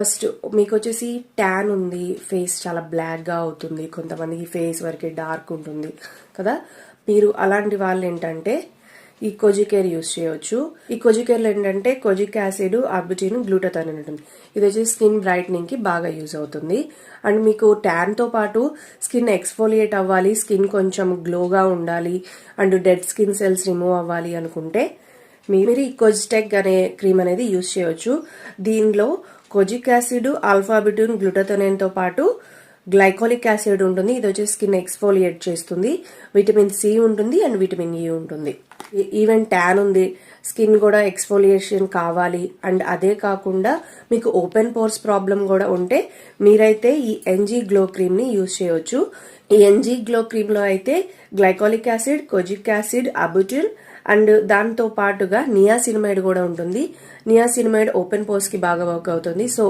First మీకు వచ్చేసి tan ఉంది, ఫేస్ చాలా బ్లాక్గా అవుతుంది, కొంతమందికి ఫేస్ వరకే డార్క్ ఉంటుంది కదా. మీరు అలాంటి వాళ్ళు ఏంటంటే ఈ కొజికేర్ యూస్ చేయవచ్చు. ఈ కొజికేర్లో ఏంటంటే కొజిక్ యాసిడ్, అర్బుటిన్, గ్లూటాథైన్ ఉంటుంది. ఇది వచ్చి స్కిన్ బ్రైట్నింగ్ కి బాగా యూజ్ అవుతుంది. అండ్ మీకు ట్యాన్ తో పాటు స్కిన్ ఎక్స్ఫోలియేట్ అవ్వాలి, స్కిన్ కొంచెం గ్లోగా ఉండాలి and dead skin cells remove అవ్వాలి అనుకుంటే మీరు ఈ కొజిటెక్ అనే క్రీమ్ అనేది యూజ్ చేయవచ్చు. దీనిలో కొజిక్ యాసిడ్, ఆల్ఫాబిటిన్, గ్లూటాథైన్ తో పాటు గ్లైకోలిక్ యాసిడ్ ఉంటుంది. ఇది వచ్చి స్కిన్ ఎక్స్ఫోలియేట్ చేస్తుంది. విటమిన్ సి ఉంటుంది అండ్ విటమిన్ ఈ ఉంటుంది. ఈవెన్ ట్యాన్ ఉంది, స్కిన్ కూడా ఎక్స్ఫోలియేషన్ కావాలి అండ్ అదే కాకుండా మీకు ఓపెన్ పోర్స్ ప్రాబ్లం కూడా ఉంటే మీరైతే ఈ ఎన్జీ గ్లో క్రీమ్ ని యూజ్ చేయవచ్చు. ఈ ఎన్జీ గ్లో క్రీమ్ లో అయితే glycolic acid, kojic acid, arbutin and దాంతో పాటుగా నియాసినమైడ్ కూడా ఉంటుంది. నియాసినమైడ్ ఓపెన్ పోర్స్ కి బాగా వర్క్ అవుతుంది. సో